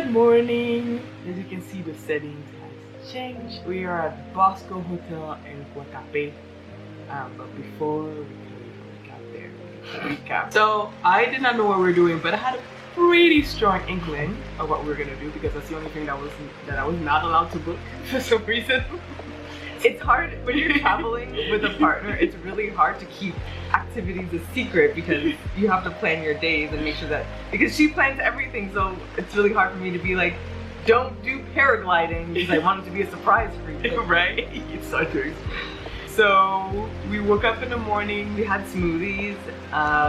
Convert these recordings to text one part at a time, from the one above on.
Good morning. As you can see, the settings has changed. We are at Bosco Hotel in Guatape. But before we got there, recap. So I did not know what we were doing, but I had a pretty strong inkling of what we were gonna do because that's the only thing that I was not allowed to book for some reason. It's hard when you're traveling with a partner. It's really hard to keep activities a secret because you have to plan your days and make sure that, because she plans everything, so it's really hard for me to be like, don't do paragliding because I want it to be a surprise for you. Right? It's such a. So we woke up in the morning. We had smoothies.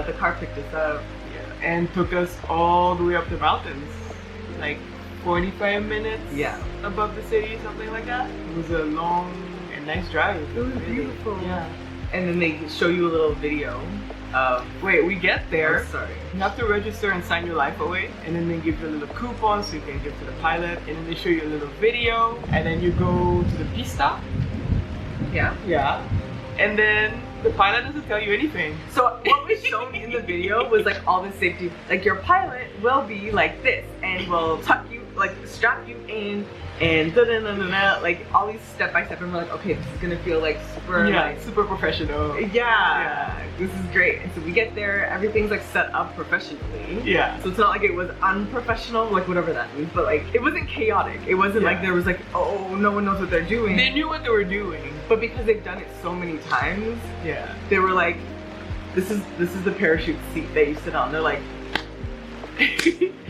The car picked us up. Yeah, and took us all the way up the mountains, like 45 minutes. Yeah. Above the city, something like that. It was a long and nice drive. It was beautiful. Yeah. And then they show you a little video of. Wait, we get there. Oh, sorry. You have to register and sign your life away, and then they give you a little coupon so you can give to the pilot, and then they show you a little video, and then you go to the pista. Yeah. Yeah. And then the pilot doesn't tell you anything. So what was shown in the video was like all the safety. Like your pilot will be like this and will tuck you, like strap you in and like all these step by step, and we're like, okay, this is gonna feel like super, like, super professional. Yeah, this is great. And so we get there, everything's like set up professionally. Yeah. So it's not like it was unprofessional, like whatever that means, but like it wasn't chaotic. It wasn't like there was like, oh, no one knows what they're doing. They knew what they were doing, but because they've done it so many times, yeah, they were like, this is the parachute seat that you sit on. They're like,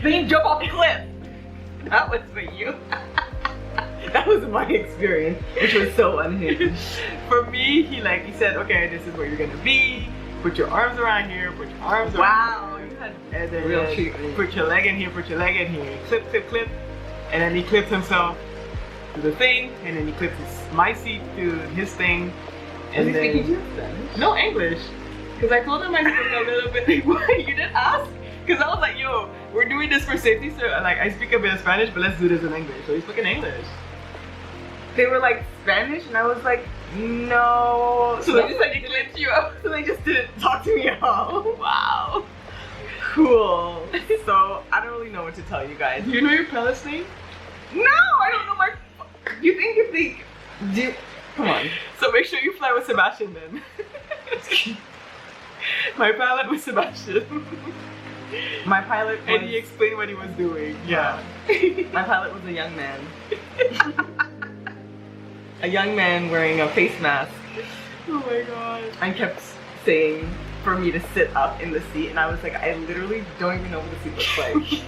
then you jump off a cliff. That was for you. That was my experience, which was so unhinged. For me, he said, okay, this is where you're gonna be. Put your arms around here, put your arms around here. You had and then real treatment. Put your leg in here, put your leg in here. Clip, clip, clip. And then he clips himself to the thing, and then he clips my seat to his thing. And was he speaking to you in Spanish? No, English. Because I told him I spoke a little bit. Like, what? You didn't ask? Because I was like, yo, we're doing this for safety, so like I speak a bit of Spanish, but let's do this in English. So he spoke in English. They were like Spanish, and I was like, no. So they just like clipped you up. So they just didn't talk to me at all. Wow. Cool. So I don't really know what to tell you guys. Do you know your pilot's name? No, I don't know my. Do you think if they do? Come on. So make sure you fly with Sebastian then. My pilot was Sebastian. My pilot was... And he explained what he was doing. Yeah. My pilot was a young man. A young man wearing a face mask. Oh my god. And kept saying for me to sit up in the seat, and I was like, I literally don't even know what the seat looks like.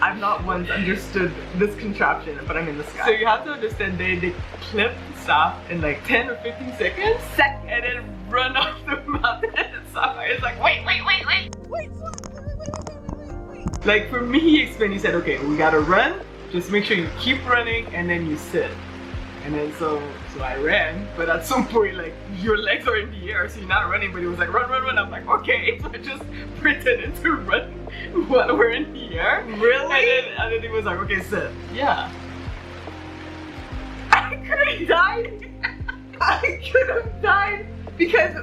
I've not once understood this contraption, but I'm in the sky. So you have to understand, they clip stuff in like 10 or 15 seconds, and then run off the mountain and stuff. It's like, wait. Like for me, he explained, he said, okay, we gotta run, just make sure you keep running, and then you sit. And then so I ran, but at some point, like, your legs are in the air, so you're not running, but it was like, run. I'm like, okay, so I just pretended to run while we're in the air. Really? And then he was like, okay, sit. Yeah. I could have died. I could have died because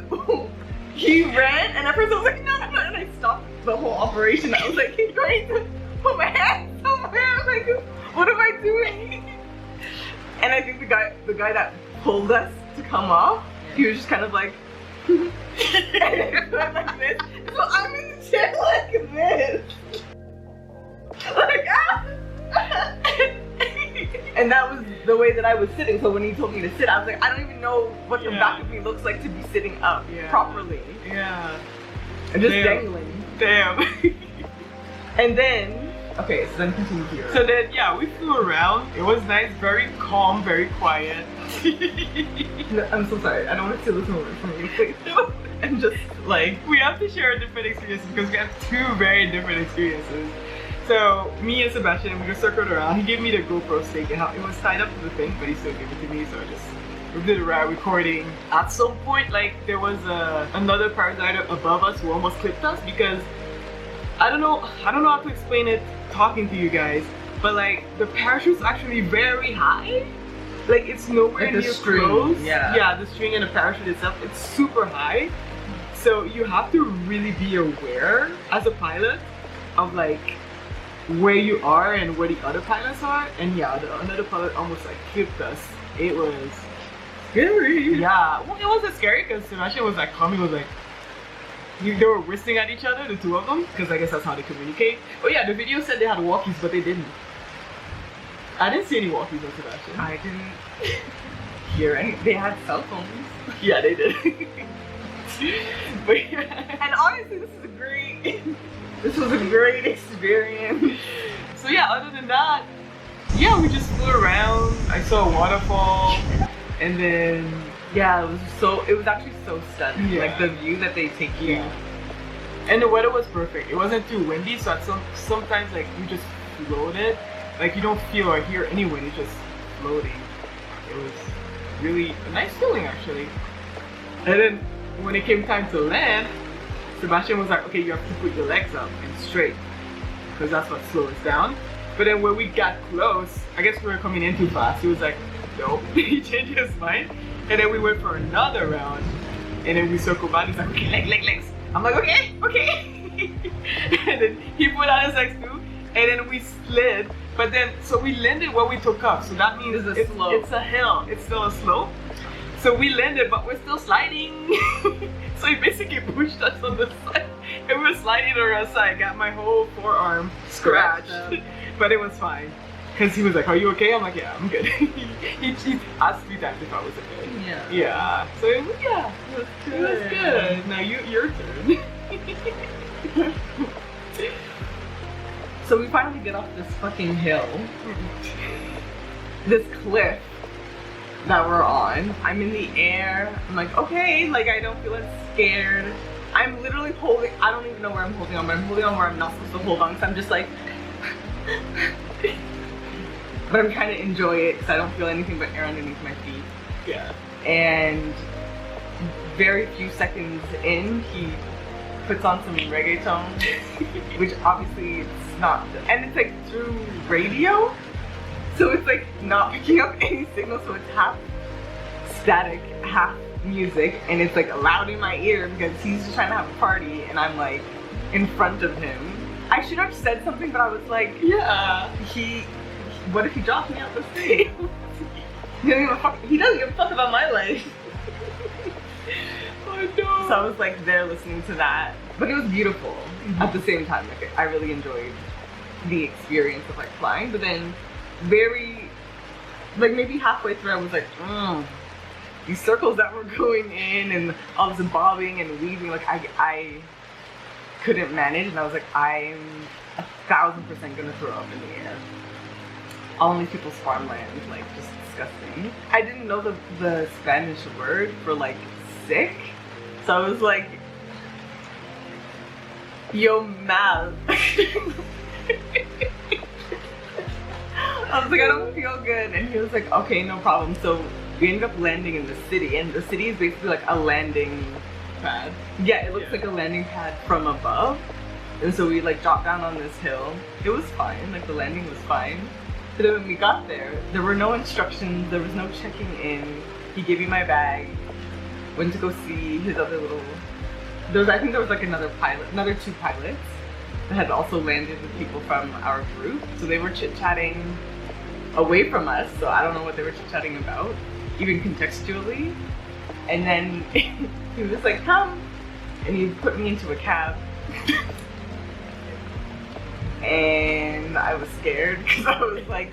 he ran, and at first I was like, no, and I stopped the whole operation. I was like, he's going to put my hand somewhere. I'm like, what am I doing? And I think the guy that pulled us to come off, he was just kind of like, and it went like this. So I'm in the chair like this. Like, ah! And that was the way that I was sitting. So when he told me to sit, I was like, I don't even know what the back of me looks like to be sitting up properly. Yeah. And just dangling. Damn. And then, okay, so then continue here. So then, yeah, we flew around. It was nice, very calm, very quiet. No, I'm so sorry. I don't want to steal this moment from you, please. And just like, we have to share different experiences because we have two very different experiences. So me and Sebastian, we just circled around. He gave me the GoPro stick and it was tied up to the thing, but he still gave it to me, so we did around recording. At some point, like, there was another paraglider above us who almost clipped us because I don't know how to explain it talking to you guys, but like the parachute's actually very high. Like it's nowhere like near string. close. Yeah, the string and the parachute itself, it's super high. So you have to really be aware as a pilot of like where you are and where the other pilots are, and yeah, the another pilot almost like kicked us. It was Scary. yeah. Well, it wasn't scary because Sebastian was like calm. He was like they were whistling at each other, the two of them, because I guess that's how they communicate. Oh yeah, the video said they had walkies, but they didn't. I didn't see any walkies on Sebastian. I didn't hear any. They had cell phones. Yeah, they did. But yeah. And honestly, this was a great experience. So yeah, other than that, yeah, we just flew around. I saw a waterfall, and then Yeah, it was actually so stunning. Yeah. Like the view that they take you. yeah, and the weather was perfect. It wasn't too windy, so at sometimes like you just floated, like you don't feel or hear any wind. It's just floating. It was really a nice feeling actually. And then when it came time to land, Sebastian was like, okay, you have to put your legs up and straight, because that's what slows us down. But then when we got close, I guess we were coming in too fast. He was like, nope. He changed his mind. And then we went for another round. And then we circled back. He's like, okay, legs. I'm like, okay. And then he put on his legs too. And then we slid. But then, so we landed where we took off. So that means It's a slope. It's a hill. It's still a slope. So we landed, but we're still sliding. So he basically pushed us on the side. And we were sliding around the side. Got my whole forearm scratched. But it was fine. Because he was like, are you okay? I'm like, yeah, I'm good. he asked me that if I was okay. Yeah. Yeah. So yeah, It was it was good. Now your turn. So we finally get off this fucking hill. This cliff that we're on. I'm in the air. I'm like, okay, like I don't feel as scared. I'm literally holding, I don't even know where I'm holding on, but I'm holding on where I'm not supposed to hold on, because I'm just like, but I'm trying to enjoy it because I don't feel anything but air underneath my feet. Yeah. And very few seconds in, he puts on some reggaeton, which obviously it's not, and it's like through radio, so it's like not picking up any signal, so it's half static, half music, and it's like loud in my ear because he's just trying to have a party and I'm like in front of him. I should have said something, but I was like, Yeah. what if he drops me out the stage? He doesn't give a fuck about my life. I know. So I was like there listening to that, but it was beautiful at the same time. Like I really enjoyed the experience of like flying, but then like maybe halfway through I was like, these circles that were going in and all this bobbing and weaving, like I couldn't manage, and I was like, I'm 1,000% gonna throw up in the air. All these people's farmland, like just disgusting. I didn't know the Spanish word for like sick, so I was like, yo mal. I was like, I don't feel good, and he was like, okay, no problem. So we ended up landing in the city, and the city is basically like a landing Pad. Yeah, it looks like a landing pad from above. And so we like dropped down on this hill. It was fine, like the landing was fine. But then when we got there were no instructions, there was no checking in. He gave me my bag, went to go see his other little, I think there was like another two pilots that had also landed with people from our group. So they were chit-chatting away from us, so I don't know what they were chit-chatting about, even contextually. And then he was like, come, and he put me into a cab. And I was scared because I was like,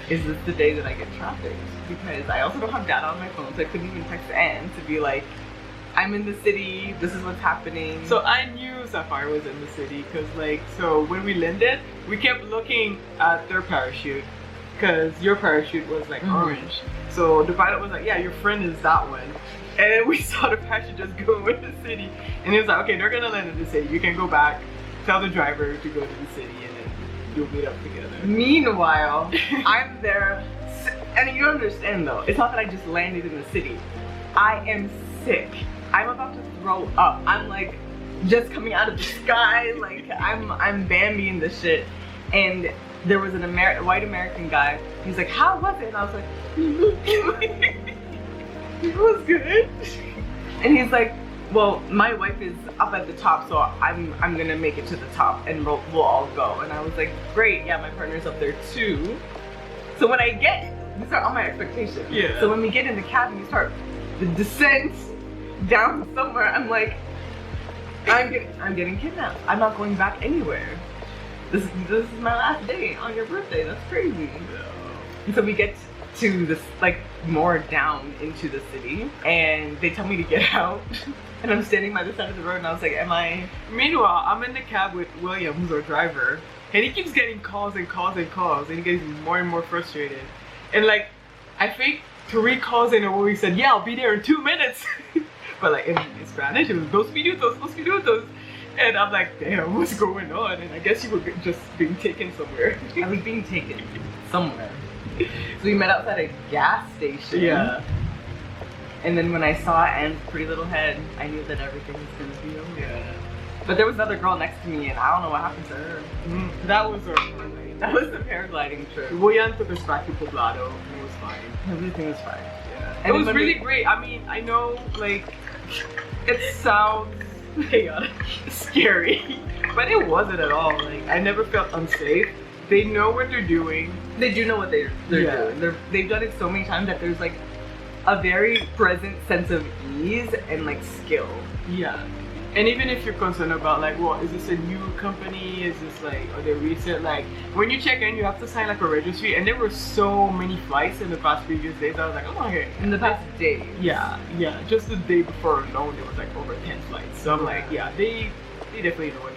is this the day that I get trafficked? Because I also don't have data on my phone, so I couldn't even text Anne to be like, I'm in the city, this is what's happening. So I knew Sapphire was in the city because like, so when we landed, we kept looking at their parachute because your parachute was like orange. So the pilot was like, yeah, your friend is that one. And then we saw the parachute just go in the city. And he was like, okay, they're gonna land in the city. You can go back, tell the driver to go to the city, and then you'll meet up together. Meanwhile, I'm there, and you understand though, it's not that I just landed in the city. I am sick. I'm about to throw up. I'm like just coming out of the sky, like I'm Bambi in this shit. And there was an white American guy. He's like, how was it? And I was like, it was good. And he's like, well, my wife is up at the top, so I'm gonna make it to the top and we'll all go. And I was like, great, yeah, my partner's up there too. So when I get, these are all my expectations. Yeah. So when we get in the cab and you start the descent down somewhere, I'm like, I'm getting kidnapped. I'm not going back anywhere. This is my last day on your birthday. That's crazy. And so we get to this, like, more down into the city, and they tell me to get out. And I'm standing by the side of the road, and I was like, am I? Meanwhile, I'm in the cab with William, who's our driver, and he keeps getting calls and calls and calls, and he gets more and more frustrated. And like, I think 3 calls in a row, he said, yeah, I'll be there in 2 minutes. But like in Spanish, it was dos minutos. And I'm like, damn, what's going on? And I guess you were just being taken somewhere. I was being taken somewhere. So we met outside a gas station. Yeah. And then when I saw Anne's pretty little head, I knew that everything was gonna be over. Yeah. But there was another girl next to me, and I don't know what happened to her. That was our paragliding. That was the paragliding trip. William took us back to Poblado, and it was fine. Everything was fine. Yeah. And It was when really great. I mean, I know, like, it sounds chaotic, scary, but it wasn't at all. Like, I never felt unsafe. They know what they're doing. They do know what they're Yeah. doing. They've done it so many times that there's like a very present sense of ease and like skill. Yeah. And even if you're concerned about like, well, is this a new company? Is this like, are they recent? Like, when you check in, you have to sign like a registry, and there were so many flights in the past previous days. I was like, oh, okay. In the past day. Yeah. Just the day before alone, there was like over 10 flights. So I'm like, yeah, they definitely know what